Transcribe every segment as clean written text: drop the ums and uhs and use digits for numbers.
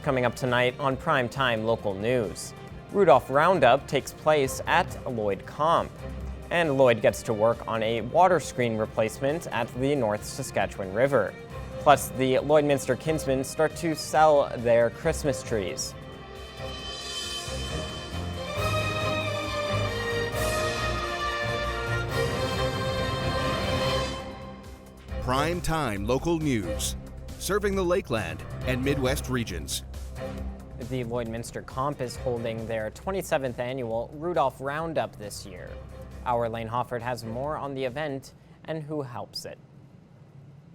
coming up tonight on Primetime Local News. Rudolph Roundup takes place at Lloyd Comp. And Lloyd gets to work on a water screen replacement at the North Saskatchewan River. Plus, the Lloydminster Kinsmen start to sell their Christmas trees. Prime Time Local News, serving the Lakeland and Midwest regions. The Lloydminster Comp is holding their 27th annual Rudolph Roundup this year. Our Lane Hofford has more on the event and who helps it.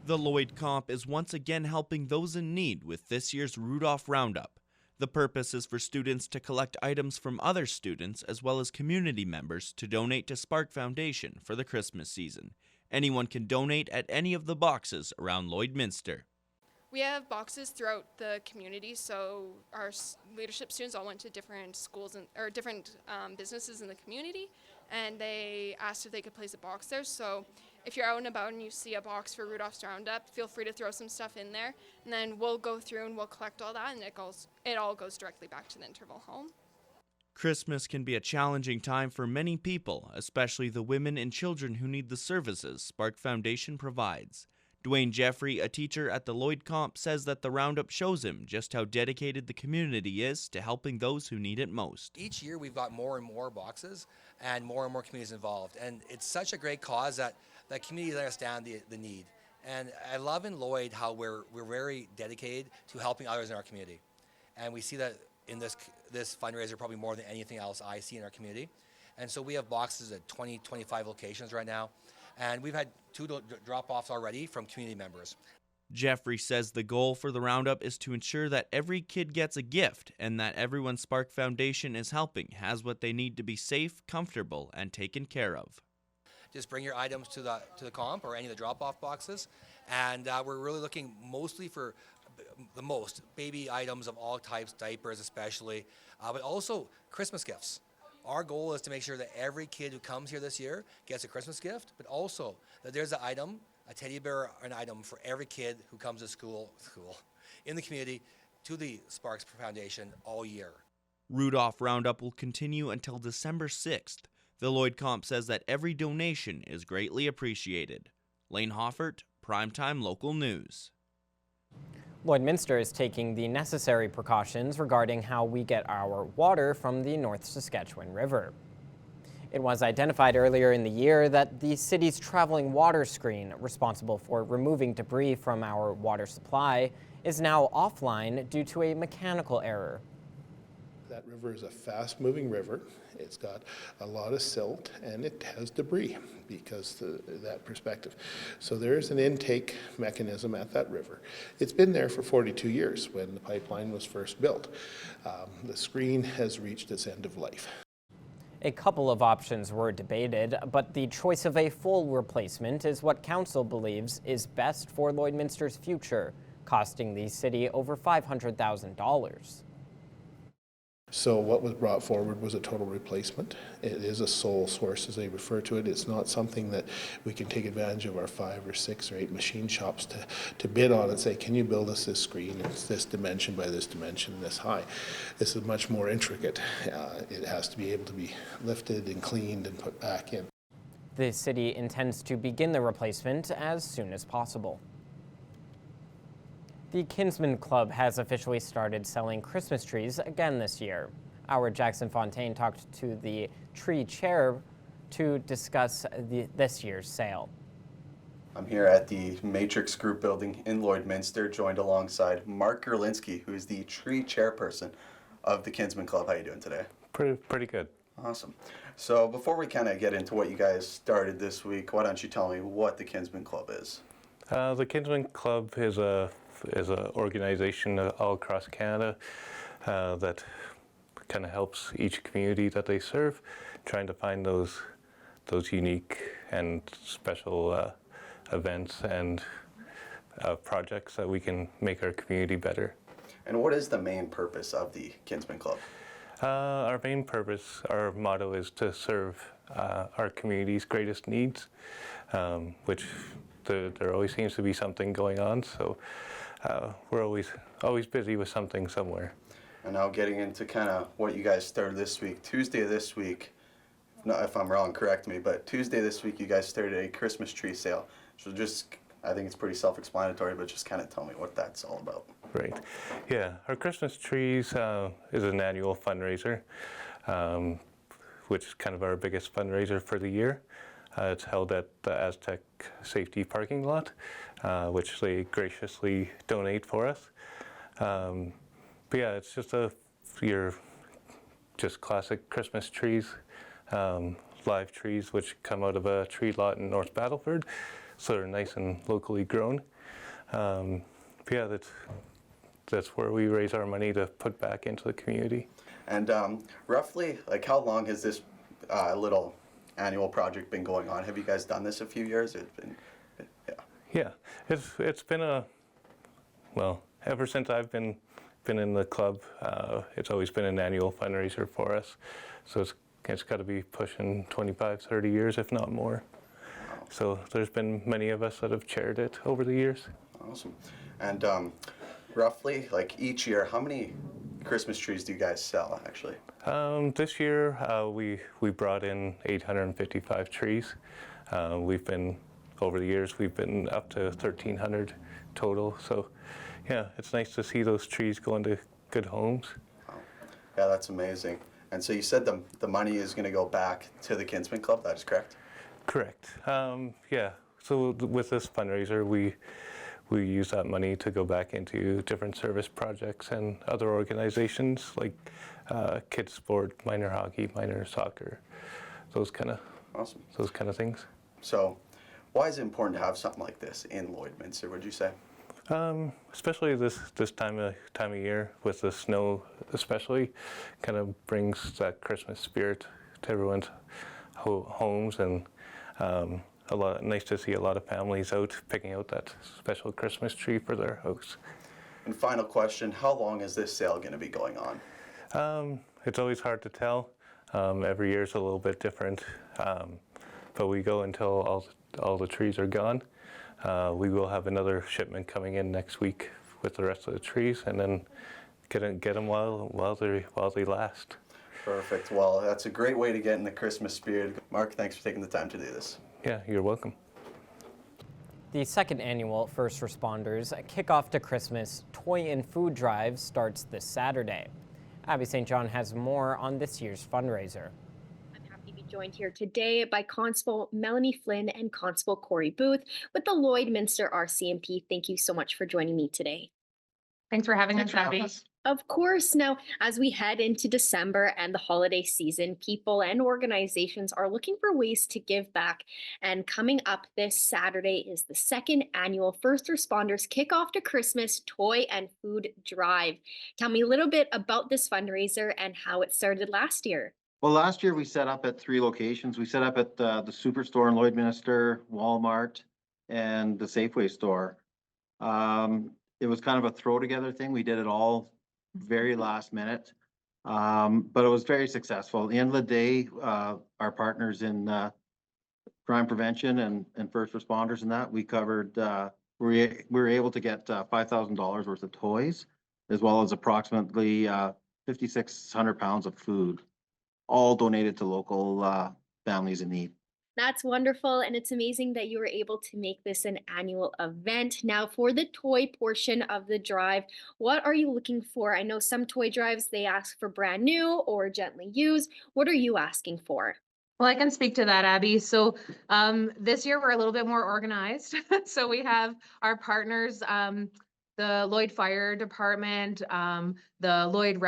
The Lloyd Comp is once again helping those in need with this year's Rudolph Roundup. The purpose is for students to collect items from other students as well as community members to donate to Spark Foundation for the Christmas season. Anyone can donate at any of the boxes around Lloydminster. We have boxes throughout the community, so our leadership students all went to different schools or different businesses in the community, and they asked if they could place a box there. So if you're out and about and you see a box for Rudolph's Roundup, feel free to throw some stuff in there, and then we'll go through and we'll collect all that, and it all goes directly back to the interval home. Christmas can be a challenging time for many people, especially the women and children who need the services Spark Foundation provides. Dwayne Jeffrey, a teacher at the Lloyd Comp, says that the Roundup shows him just how dedicated the community is to helping those who need it most. Each year we've got more and more boxes and more communities involved, and it's such a great cause that communities understand the need. And I love in Lloyd how we're very dedicated to helping others in our community, and we see that in this fundraiser probably more than anything else I see in our community. And so we have boxes at 25 locations right now, and we've had 2 drop-offs already from community members. Jeffrey says the goal for the Roundup is to ensure that every kid gets a gift and that everyone Spark Foundation is helping has what they need to be safe, comfortable, and taken care of. Just bring your items to the comp or any of the drop-off boxes, and we're really looking mostly for the most baby items of all types, diapers especially, but also Christmas gifts. Our goal is to make sure that every kid who comes here this year gets a Christmas gift, but also that there's an item, a teddy bear, or an item for every kid who comes to school in the community to the Sparks Foundation all year. Rudolph Roundup will continue until December 6th. The Lloyd Comp says that every donation is greatly appreciated. Lane Hoffert, Primetime Local News. Lloydminster is taking the necessary precautions regarding how we get our water from the North Saskatchewan River. It was identified earlier in the year that the city's traveling water screen, responsible for removing debris from our water supply, is now offline due to a mechanical error. That river is a fast-moving river. It's got a lot of silt and it has debris because of that perspective. So there is an intake mechanism at that river. It's been there for 42 years when the pipeline was first built. The screen has reached its end of life. A couple of options were debated, but the choice of a full replacement is what council believes is best for Lloydminster's future, costing the city over $500,000. So what was brought forward was a total replacement. It is a sole source, as they refer to it. It's not something that we can take advantage of our 5 or 6 or 8 machine shops to bid on and say, can you build us this screen? It's this dimension by this dimension, this high. This is much more intricate. It has to be able to be lifted and cleaned and put back in. The city intends to begin the replacement as soon as possible. The Kinsmen Club has officially started selling Christmas trees again this year. Our Jackson Fontaine talked to the tree chair to discuss this year's sale. I'm here at the Matrix Group building in Lloydminster, joined alongside Mark Gerlinski, who is the tree chairperson of the Kinsmen Club. How are you doing today? Pretty good. Awesome. So before we kind of get into what you guys started this week, why don't you tell me what the Kinsmen Club is? The Kinsmen Club is an organization all across Canada that kind of helps each community that they serve, trying to find those unique and special events and projects that we can make our community better. And what is the main purpose of the Kinsmen Club? Our main purpose, our motto is to serve our community's greatest needs, which there always seems to be something going on, so we're always always busy with something somewhere. And now getting into kind of what you guys started this week. Tuesday this week, if I'm wrong, correct me, but Tuesday this week you guys started a Christmas tree sale. So just, I think it's pretty self-explanatory, but just kind of tell me what that's all about. Right. Yeah, our Christmas trees is an annual fundraiser, which is kind of our biggest fundraiser for the year. It's held at the Aztec Safety Parking Lot, which they graciously donate for us. But yeah, it's just your just classic Christmas trees, live trees, which come out of a tree lot in North Battleford, so they're nice and locally grown. But yeah, that's where we raise our money to put back into the community. And roughly, like, how long has this little annual project been going on? Have you guys done this a few years? It's been, Yeah, it's been well, ever since I've been in the club, it's always been an annual fundraiser for us. So it's got to be pushing 25, 30 years, if not more. So there's been many of us that have chaired it over the years. Awesome. And roughly, like, each year, how many Christmas trees do you guys sell, actually? This year, we brought in 855 trees. Over the years, we've been up to 1,300 total. So yeah, it's nice to see those trees go into good homes. Wow. Yeah, that's amazing. And so you said the money is going to go back to the Kinsman Club, that is correct? Correct. Yeah, so with this fundraiser, we use that money to go back into different service projects and other organizations like kids sport, minor hockey, minor soccer, those kind of things. So why is it important to have something like this in Lloydminster, would you say? Especially this time of year with the snow, especially, kind of brings that Christmas spirit to everyone's homes, and nice to see a lot of families out picking out that special Christmas tree for their house. And final question, how long is this sale going to be going on? It's always hard to tell. Every year is a little bit different, but we go until all the trees are gone. We will have another shipment coming in next week with the rest of the trees, and then get them while they last. Perfect. Well, that's a great way to get in the Christmas spirit. Mark, thanks for taking the time to do this. Yeah, you're welcome. The second annual First Responders Kickoff to Christmas Toy and Food Drive starts this Saturday. Abby St. John has more on this year's fundraiser. To be joined here today by Constable Melanie Flynn and Constable Corey Booth with the Lloydminster RCMP. Thank you so much for joining me today. Thanks for having us, Abby. Of course. Now, as we head into December and the holiday season, people and organizations are looking for ways to give back. And coming up this Saturday is the second annual First Responders Kickoff to Christmas Toy and Food Drive. Tell me a little bit about this fundraiser and how it started last year. Well, last year we set up at 3 locations. We set up at the Superstore in Lloydminster, Walmart, and the Safeway store. It was kind of a throw together thing. We did it all very last minute, but it was very successful. At the end of the day, our partners in crime prevention and first responders and that, we covered, we were able to get $5,000 worth of toys, as well as approximately 5,600 pounds of food, all donated to local families in need. That's wonderful, and it's amazing that you were able to make this an annual event. Now, for the toy portion of the drive, what are you looking for? I know some toy drives, they ask for brand new or gently used. What are you asking for? Well, I can speak to that, Abby. So this year we're a little bit more organized. So we have our partners, the Lloyd Fire Department, the Lloyd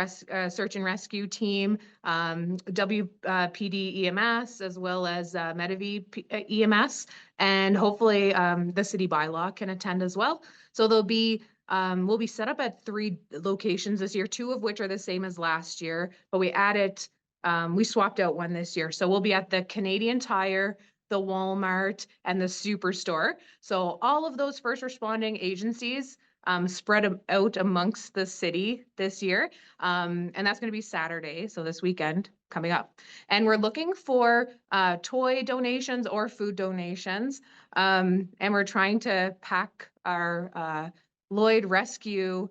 Search and Rescue Team, WPD EMS, as well as Medivy EMS, and hopefully the city bylaw can attend as well. So we'll be set up at 3 locations this year, 2 of which are the same as last year, but we swapped out one this year. So we'll be at the Canadian Tire, the Walmart, and the Superstore. So all of those first responding agencies spread out amongst the city this year. And that's going to be Saturday, so this weekend coming up. And we're looking for toy donations or food donations. And we're trying to pack our Lloyd Rescue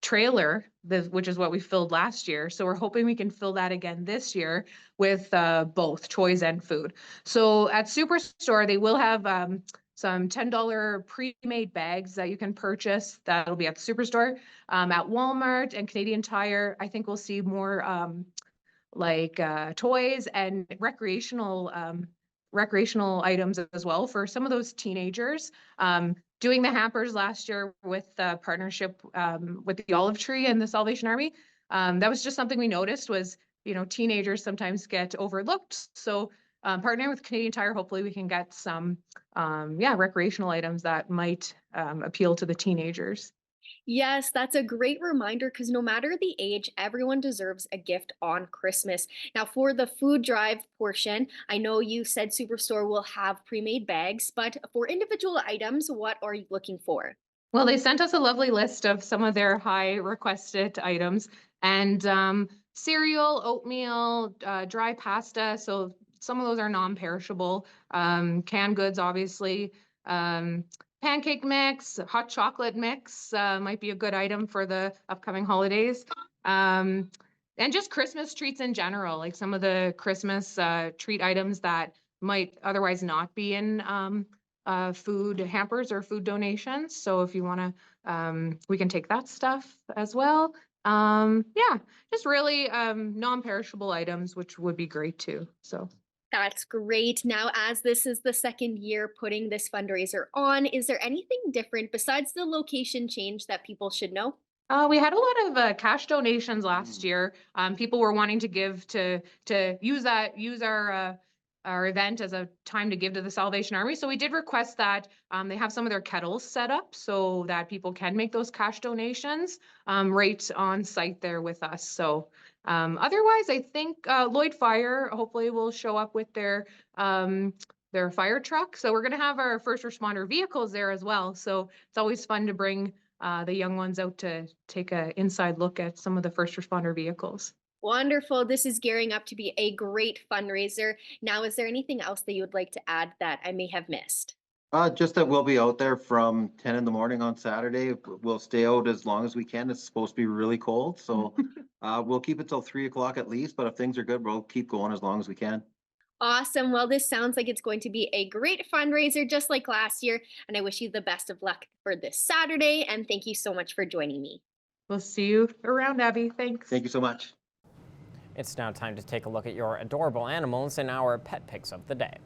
trailer, which is what we filled last year. So we're hoping we can fill that again this year with both toys and food. So at Superstore, they will have some $10 pre-made bags that you can purchase. That'll be at the Superstore. At Walmart and Canadian Tire, I think we'll see more toys and recreational items as well for some of those teenagers. Doing the hampers last year with partnership with the Olive Tree and the Salvation Army, that was just something we noticed was, teenagers sometimes get overlooked. So partnering with Canadian Tire, hopefully we can get some, recreational items that might appeal to the teenagers. Yes, that's a great reminder because no matter the age, everyone deserves a gift on Christmas. Now, for the food drive portion, I know you said Superstore will have pre-made bags, but for individual items, what are you looking for? Well, they sent us a lovely list of some of their high requested items and cereal, oatmeal, dry pasta. So some of those are non-perishable. Canned goods, obviously. Pancake mix, hot chocolate mix might be a good item for the upcoming holidays. And just Christmas treats in general, like some of the Christmas treat items that might otherwise not be in food hampers or food donations. So if you want to, we can take that stuff as well. Just really non-perishable items, which would be great too. So. That's great. Now, as this is the second year putting this fundraiser on, is there anything different besides the location change that people should know? We had a lot of cash donations last year. People were wanting to give to use our event as a time to give to the Salvation Army. So we did request that they have some of their kettles set up so that people can make those cash donations right on site there with us. So otherwise, I think Lloyd Fire hopefully will show up with their fire truck. So we're going to have our first responder vehicles there as well. So it's always fun to bring the young ones out to take an inside look at some of the first responder vehicles. Wonderful. This is gearing up to be a great fundraiser. Now, is there anything else that you would like to add that I may have missed? Just that we'll be out there from 10 in the morning on Saturday. We'll stay out as long as we can. It's supposed to be really cold. So we'll keep it till 3 o'clock at least. But if things are good, we'll keep going as long as we can. Awesome. Well, this sounds like it's going to be a great fundraiser, just like last year. And I wish you the best of luck for this Saturday. And thank you so much for joining me. We'll see you around, Abby. Thanks. Thank you so much. It's now time to take a look at your adorable animals in our pet picks of the day.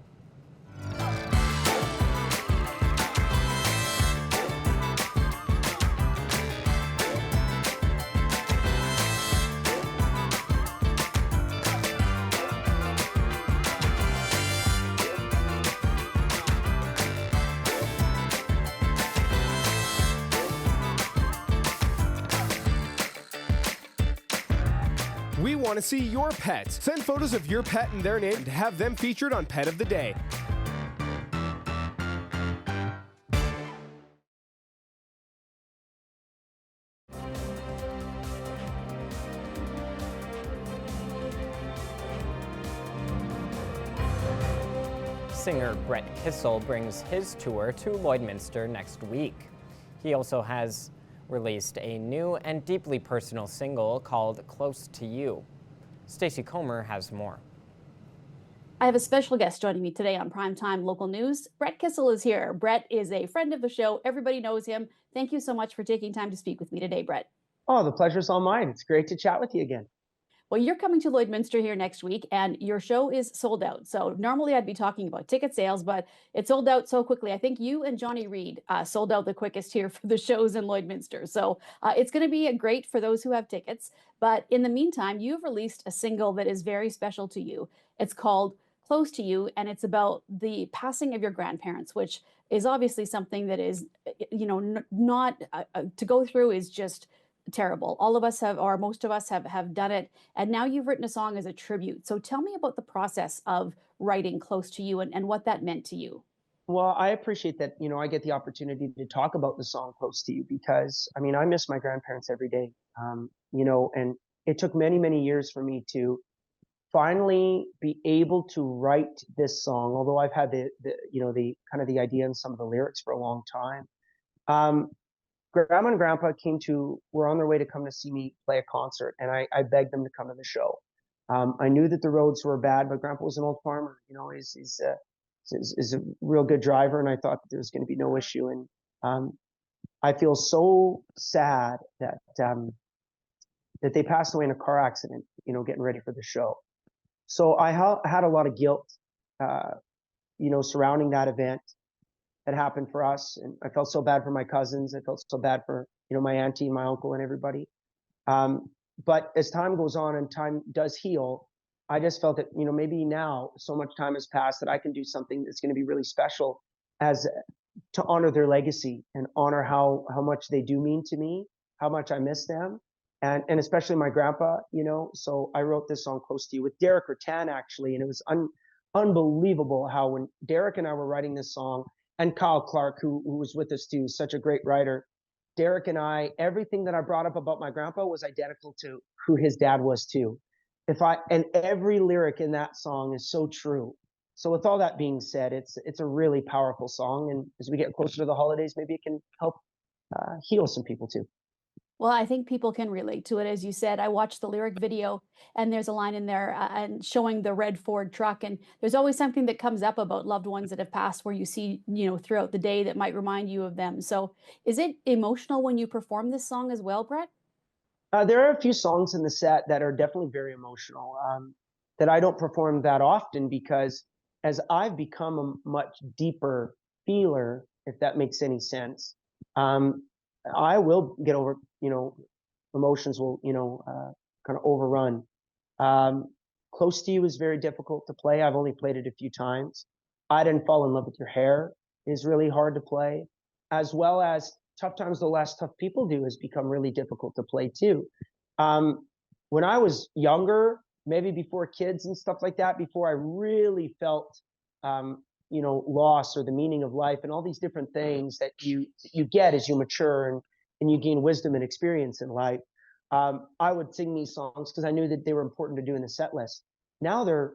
We want to see your pets. Send photos of your pet and their name to have them featured on Pet of the Day. Singer Brett Kissel brings his tour to Lloydminster next week. He also has released a new and deeply personal single called Close to You. Stacey Comer has more. I have a special guest joining me today on Primetime Local News. Brett Kissel is here. Brett is a friend of the show. Everybody knows him. Thank you so much for taking time to speak with me today, Brett. Oh, the pleasure's all mine. It's great to chat with you again. Well, you're coming to Lloydminster here next week, and your show is sold out. So normally I'd be talking about ticket sales, but it sold out so quickly. I think you and Johnny Reed sold out the quickest here for the shows in Lloydminster. So it's going to be great for those who have tickets. But in the meantime, you've released a single that is very special to you. It's called Close to You, and it's about the passing of your grandparents, which is obviously something that is, not to go through is just terrible. All of us have, or most of us have done it. And now you've written a song as a tribute. So tell me about the process of writing Close to You and what that meant to you. Well, I appreciate that, I get the opportunity to talk about the song Close to You because, I miss my grandparents every day, and it took many, many years for me to finally be able to write this song, although I've had the kind of the idea and some of the lyrics for a long time. Grandma and Grandpa were on their way to come to see me play a concert, and I begged them to come to the show. I knew that the roads were bad, but Grandpa was an old farmer. He's a real good driver, and I thought that there was going to be no issue. And I feel so sad that that they passed away in a car accident, getting ready for the show. So I had a lot of guilt, surrounding that event that happened for us. And I felt so bad for my cousins. I felt so bad for, my auntie, my uncle, and everybody. But as time goes on and time does heal, I just felt that, maybe now so much time has passed that I can do something that's going to be really special as to honor their legacy and honor how much they do mean to me, how much I miss them. And especially my grandpa, so I wrote this song Close to You with Derek Rattan, actually. And it was unbelievable how when Derek and I were writing this song, and Kyle Clark, who was with us too, such a great writer, Derek and I, everything that I brought up about my grandpa was identical to who his dad was too. And every lyric in that song is so true. So with all that being said, it's a really powerful song. And as we get closer to the holidays, maybe it can help heal some people too. Well, I think people can relate to it. As you said, I watched the lyric video and there's a line in there and showing the red Ford truck. And there's always something that comes up about loved ones that have passed where you see, throughout the day that might remind you of them. So is it emotional when you perform this song as well, Brett? There are a few songs in the set that are definitely very emotional that I don't perform that often because as I've become a much deeper feeler, if that makes any sense, I will get over, emotions will, kind of overrun. Close to You is very difficult to play. I've only played it a few times. I Didn't Fall in Love with Your Hair is really hard to play, as well as Tough Times The Less Tough People Do has become really difficult to play too. When I was younger, maybe before kids and stuff like that, before I really felt, loss or the meaning of life and all these different things that you get as you mature and you gain wisdom and experience in life, I would sing these songs because I knew that they were important to do in the set list. Now they're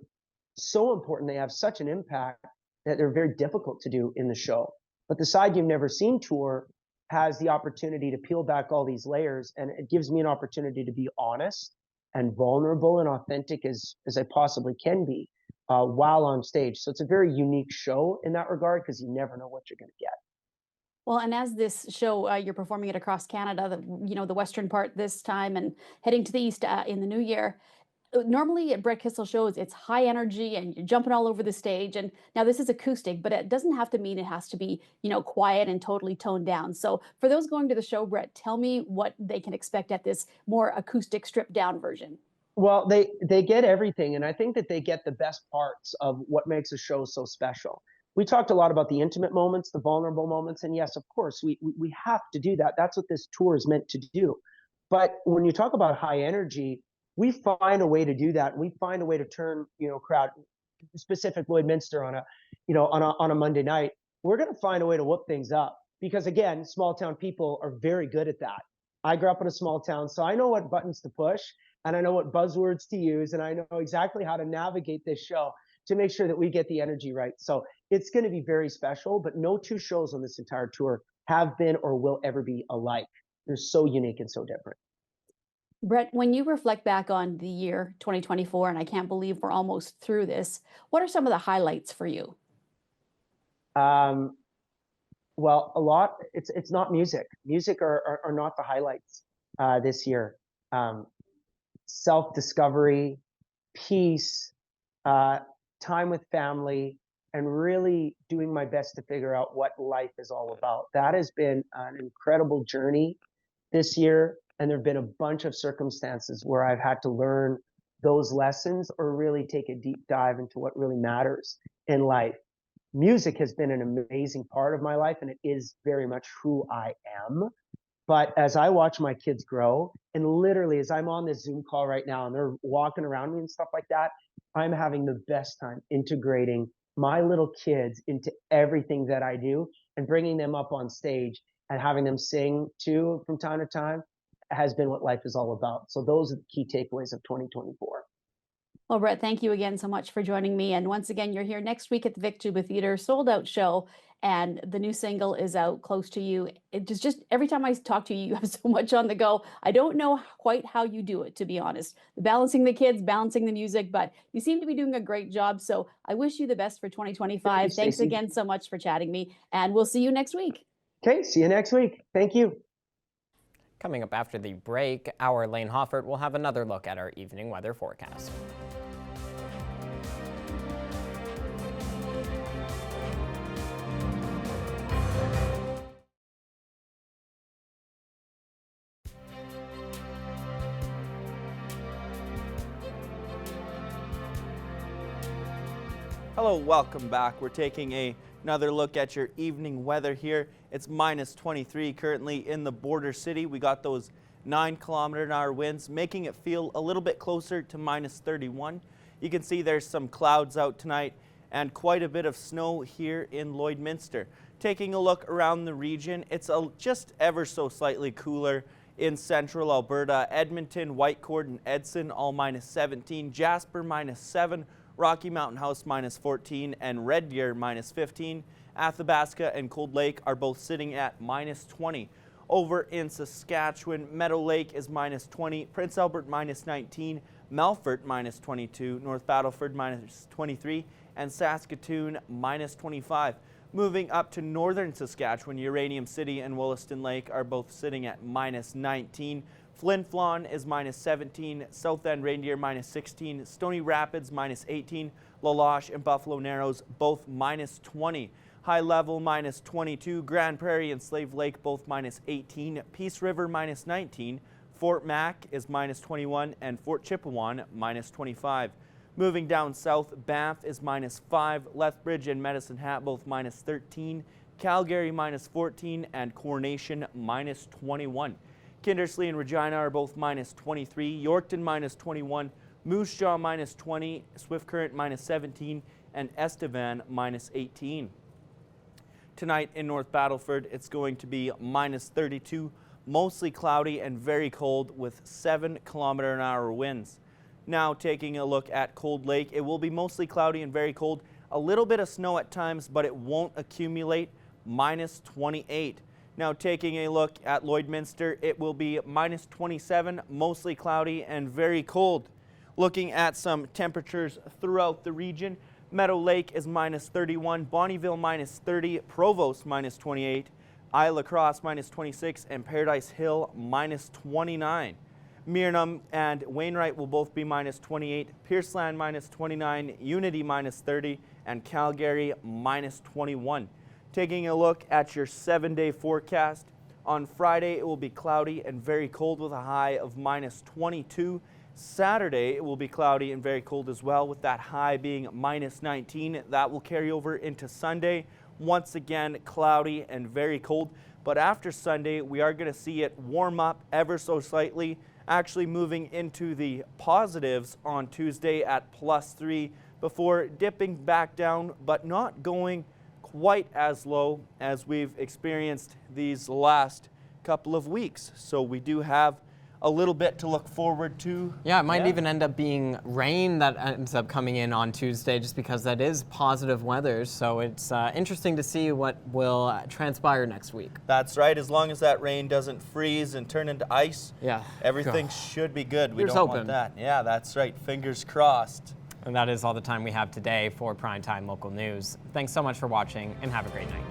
so important. They have such an impact that they're very difficult to do in the show. But the Side You've Never Seen tour has the opportunity to peel back all these layers, and it gives me an opportunity to be honest and vulnerable and authentic as I possibly can be while on stage. So it's a very unique show in that regard because you never know what you're going to get. Well, and as this show, you're performing it across Canada, the western part this time and heading to the east in the new year. Normally at Brett Kissel shows, it's high energy and you're jumping all over the stage. And now this is acoustic, but it doesn't have to mean it has to be, quiet and totally toned down. So for those going to the show, Brett, tell me what they can expect at this more acoustic stripped down version. Well, they get everything, and I think that they get the best parts of what makes a show so special. We talked a lot about the intimate moments, the vulnerable moments, and yes, of course, we have to do that. That's what this tour is meant to do. But when you talk about high energy, we find a way to do that. We find a way to turn, crowd, specific Lloydminster on a Monday night. We're going to find a way to whoop things up because again, small town people are very good at that. I grew up in a small town, so I know what buttons to push and I know what buzzwords to use, and I know exactly how to navigate this show to make sure that we get the energy right. So it's going to be very special, but no two shows on this entire tour have been or will ever be alike. They're so unique and so different. Brett, when you reflect back on the year 2024, and I can't believe we're almost through this, what are some of the highlights for you? Well, a lot. It's not music. Music are not the highlights this year. Self-discovery, peace, time with family, and really doing my best to figure out what life is all about. That has been an incredible journey this year. And there have been a bunch of circumstances where I've had to learn those lessons or really take a deep dive into what really matters in life. Music has been an amazing part of my life, and it is very much who I am. But as I watch my kids grow, and literally as I'm on this Zoom call right now and they're walking around me and stuff like that, I'm having the best time integrating my little kids into everything that I do and bringing them up on stage and having them sing too from time to time has been what life is all about. So those are the key takeaways of 2024. Well, Brett, thank you again so much for joining me. And once again, you're here next week at the Vic Tuba Theater Sold Out show, and the new single is out close to you. It just every time I talk to you, you have so much on the go. I don't know quite how you do it, to be honest. Balancing the kids, balancing the music, but you seem to be doing a great job. So I wish you the best for 2025. Thanks Stacey. again so much for chatting me, and we'll see you next week. Okay, see you next week. Thank you. Coming up after the break, our Lane Hoffert will have another look at our evening weather forecast. Hello, welcome back. We're taking another look at your evening weather here. It's minus 23 currently in the border city. We got those 9-kilometer-an-hour winds, making it feel a little bit closer to minus 31. You can see there's some clouds out tonight and quite a bit of snow here in Lloydminster. Taking a look around the region, it's just ever so slightly cooler in central Alberta. Edmonton, Whitecourt, and Edson all minus 17. Jasper minus 7. Rocky Mountain House minus 14 and Red Deer minus 15. Athabasca and Cold Lake are both sitting at minus 20. Over in Saskatchewan, Meadow Lake is minus 20, Prince Albert minus 19, Melfort minus 22, North Battleford minus 23, and Saskatoon minus 25. Moving up to northern Saskatchewan, Uranium City and Williston Lake are both sitting at minus 19. Flin Flon is minus 17, South End Reindeer minus 16, Stony Rapids minus 18, La Loche and Buffalo Narrows both minus 20. High Level minus 22, Grand Prairie and Slave Lake both minus 18, Peace River minus 19, Fort Mac is minus 21, and Fort Chipewyan minus 25. Moving down south, Banff is minus 5, Lethbridge and Medicine Hat both minus 13, Calgary minus 14, and Coronation minus 21. Kindersley and Regina are both minus 23, Yorkton minus 21, Moose Jaw minus 20, Swift Current minus 17, and Estevan minus 18. Tonight in North Battleford, it's going to be minus 32, mostly cloudy and very cold with 7-kilometer-an-hour winds. Now taking a look at Cold Lake, it will be mostly cloudy and very cold. A little bit of snow at times, but it won't accumulate, minus 28. Now taking a look at Lloydminster, it will be minus 27, mostly cloudy and very cold. Looking at some temperatures throughout the region, Meadow Lake is minus 31, Bonnyville minus 30, Provost minus 28, Isle La Crosse minus 26, and Paradise Hill minus 29. Myrnam and Wainwright will both be minus 28, Pierceland minus 29, Unity minus 30, and Calgary minus 21. Taking a look at your 7-day forecast, on Friday it will be cloudy and very cold with a high of minus 22. Saturday it will be cloudy and very cold as well, with that high being minus 19. That will carry over into Sunday. Once again, cloudy and very cold. But after Sunday, we are going to see it warm up ever so slightly, actually moving into the positives on Tuesday at +3 before dipping back down, but not going quite as low as we've experienced these last couple of weeks. So we do have a little bit to look forward to. Yeah, it might even end up being rain that ends up coming in on Tuesday, just because that is positive weather. So it's interesting to see what will transpire next week. That's right. As long as that rain doesn't freeze and turn into ice, yeah, everything should be good. We Here's don't hoping. want that. Yeah, that's right. Fingers crossed. And that is all the time we have today for Primetime Local News. Thanks so much for watching, and have a great night.